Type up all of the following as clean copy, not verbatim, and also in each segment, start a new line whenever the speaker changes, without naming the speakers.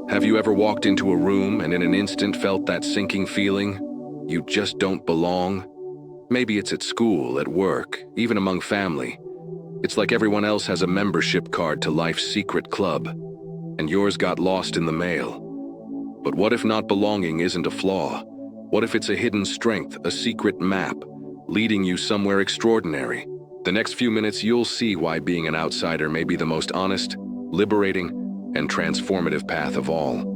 Have you ever walked into a room and in an instant felt that sinking feeling? You just don't belong? Maybe it's at school, at work, even among family. It's like everyone else has a membership card to life's secret club, and yours got lost in the mail. But what if not belonging isn't a flaw? What if it's a hidden strength, a secret map, leading you somewhere extraordinary? The next few minutes you'll see why being an outsider may be the most honest, liberating, and transformative path of all.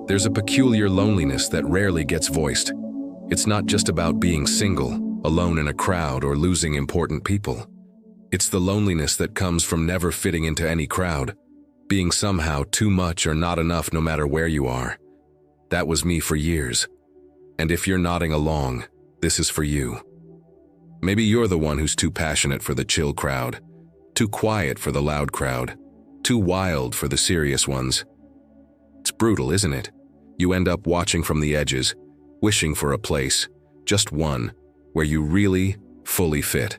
There's a peculiar loneliness that rarely gets voiced. It's not just about being single, alone in a crowd, or losing important people. It's the loneliness that comes from never fitting into any crowd, being somehow too much or not enough no matter where you are. That was me for years. And if you're nodding along, this is for you. Maybe you're the one who's too passionate for the chill crowd, too quiet for the loud crowd, too wild for the serious ones. It's brutal, isn't it? You end up watching from the edges, wishing for a place, just one, where you really, fully fit.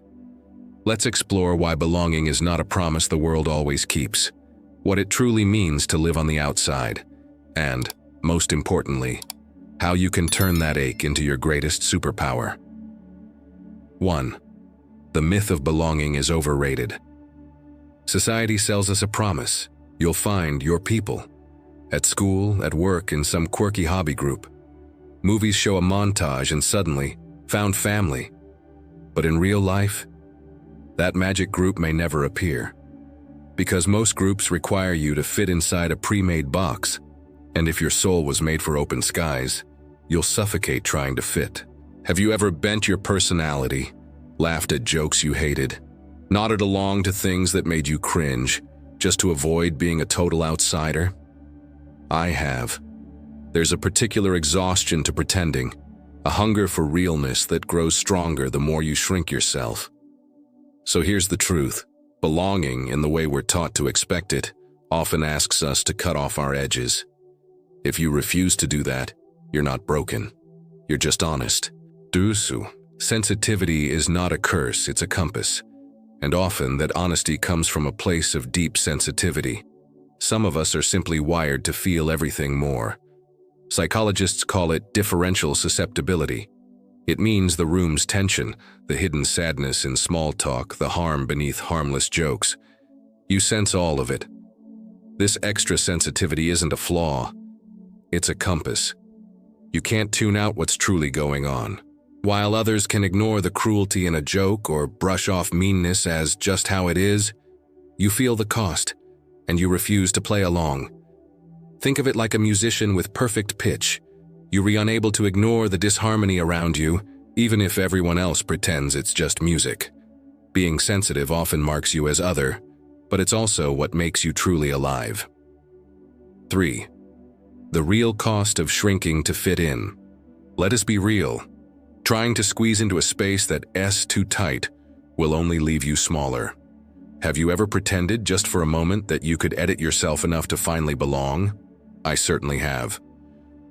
Let's explore why belonging is not a promise the world always keeps, what it truly means to live on the outside, and, most importantly, how you can turn that ache into your greatest superpower. 1. The myth of belonging is overrated. Society sells us a promise. You'll find your people. At school, at work, in some quirky hobby group. Movies show a montage and suddenly, found family. But in real life, that magic group may never appear. Because most groups require you to fit inside a pre-made box. And if your soul was made for open skies, you'll suffocate trying to fit. Have you ever bent your personality, laughed at jokes you hated, nodded along to things that made you cringe, just to avoid being a total outsider? I have. There's a particular exhaustion to pretending, a hunger for realness that grows stronger the more you shrink yourself. So here's the truth. Belonging, in the way we're taught to expect it, often asks us to cut off our edges. If you refuse to do that, you're not broken. You're just honest. Dusu. Sensitivity is not a curse, it's a compass. And often that honesty comes from a place of deep sensitivity. Some of us are simply wired to feel everything more. Psychologists call it differential susceptibility. It means the room's tension, the hidden sadness in small talk, the harm beneath harmless jokes. You sense all of it. This extra sensitivity isn't a flaw. It's a compass. You can't tune out what's truly going on. While others can ignore the cruelty in a joke or brush off meanness as just how it is, you feel the cost, and you refuse to play along. Think of it like a musician with perfect pitch. You're unable to ignore the disharmony around you, even if everyone else pretends it's just music. Being sensitive often marks you as other, but it's also what makes you truly alive. 3. The real cost of shrinking to fit in. Let us be real. Trying to squeeze into a space that's too tight will only leave you smaller. Have you ever pretended just for a moment that you could edit yourself enough to finally belong? I certainly have.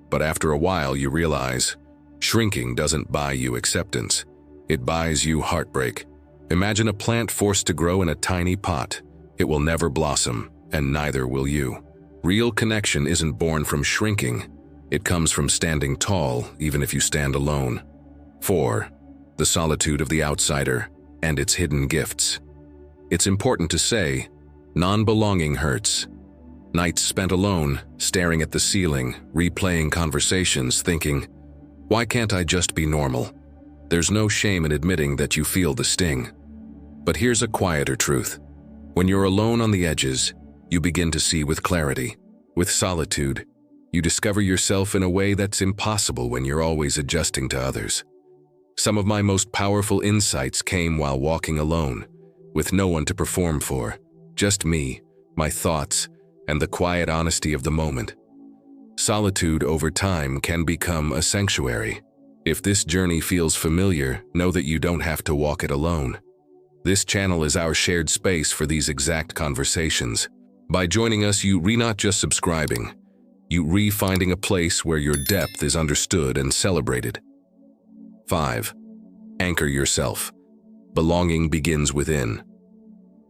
But after a while you realize, shrinking doesn't buy you acceptance. It buys you heartbreak. Imagine a plant forced to grow in a tiny pot. It will never blossom, and neither will you. Real connection isn't born from shrinking. It comes from standing tall, even if you stand alone. 4. The solitude of the outsider and its hidden gifts. It's important to say, non-belonging hurts. Nights spent alone, staring at the ceiling, replaying conversations, thinking, why can't I just be normal? There's no shame in admitting that you feel the sting. But here's a quieter truth. When you're alone on the edges, you begin to see with clarity. With solitude, you discover yourself in a way that's impossible when you're always adjusting to others. Some of my most powerful insights came while walking alone, with no one to perform for, just me, my thoughts, and the quiet honesty of the moment. Solitude over time can become a sanctuary. If this journey feels familiar, know that you don't have to walk it alone. This channel is our shared space for these exact conversations. By joining us, you not just subscribing, you finding a place where your depth is understood and celebrated. 5. Anchor yourself. Belonging begins within.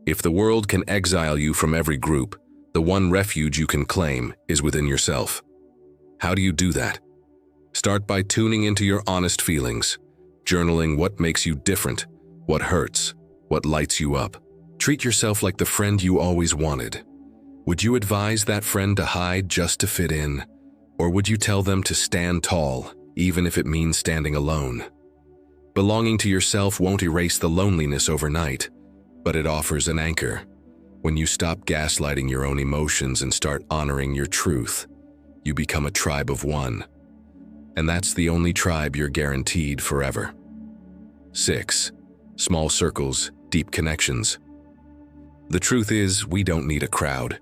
If the world can exile you from every group, The one refuge you can claim is within yourself. How do you do that? Start by tuning into your honest feelings, journaling what makes you different, what hurts, what lights you up. Treat yourself like the friend you always wanted. Would you advise that friend to hide just to fit in? Or would you tell them to stand tall, even if it means standing alone? Belonging to yourself won't erase the loneliness overnight, but it offers an anchor. When you stop gaslighting your own emotions and start honoring your truth, you become a tribe of one. And that's the only tribe you're guaranteed forever. 6. Small circles, deep connections. The truth is, we don't need a crowd.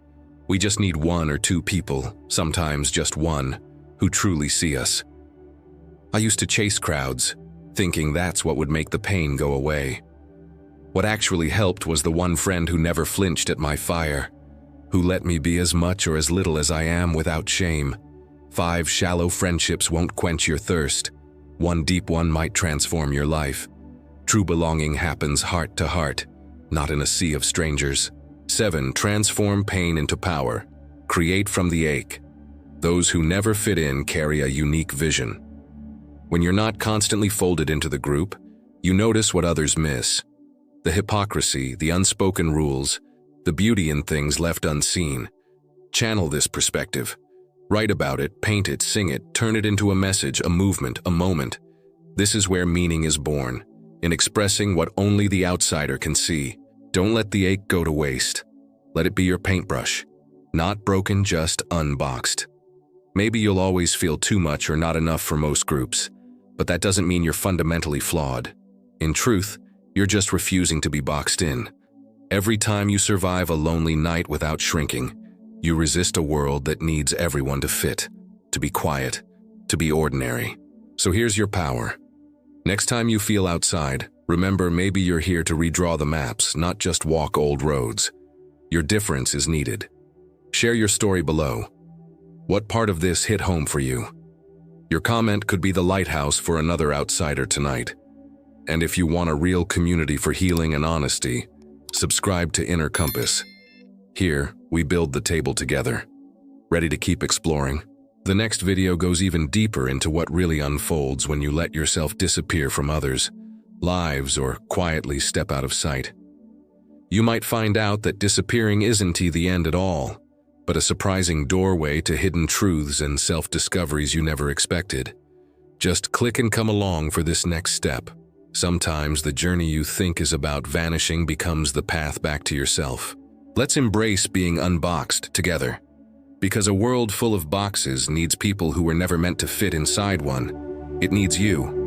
We just need one or two people, sometimes just one, who truly see us. I used to chase crowds, thinking that's what would make the pain go away. What actually helped was the one friend who never flinched at my fire, who let me be as much or as little as I am without shame. 5 shallow friendships won't quench your thirst. One deep one might transform your life. True belonging happens heart to heart, not in a sea of strangers. 7. Transform pain into power. Create from the ache. Those who never fit in carry a unique vision. When you're not constantly folded into the group, you notice what others miss. The hypocrisy, the unspoken rules, the beauty in things left unseen. Channel this perspective. Write about it, paint it, sing it, turn it into a message, a movement, a moment. This is where meaning is born, in expressing what only the outsider can see. Don't let the ache go to waste. Let it be your paintbrush. Not broken, just unboxed. Maybe you'll always feel too much or not enough for most groups, but that doesn't mean you're fundamentally flawed. In truth, you're just refusing to be boxed in. Every time you survive a lonely night without shrinking, you resist a world that needs everyone to fit, to be quiet, to be ordinary. So here's your power. Next time you feel outside, remember maybe you're here to redraw the maps, not just walk old roads. Your difference is needed. Share your story below. What part of this hit home for you? Your comment could be the lighthouse for another outsider tonight. And if you want a real community for healing and honesty, subscribe to Inner Compass. Here, we build the table together. Ready to keep exploring? The next video goes even deeper into what really unfolds when you let yourself disappear from others' lives or quietly step out of sight. You might find out that disappearing isn't the end at all, but a surprising doorway to hidden truths and self-discoveries you never expected. Just click and come along for this next step. Sometimes the journey you think is about vanishing becomes the path back to yourself. Let's embrace being unboxed together. Because a world full of boxes needs people who were never meant to fit inside one. It needs you.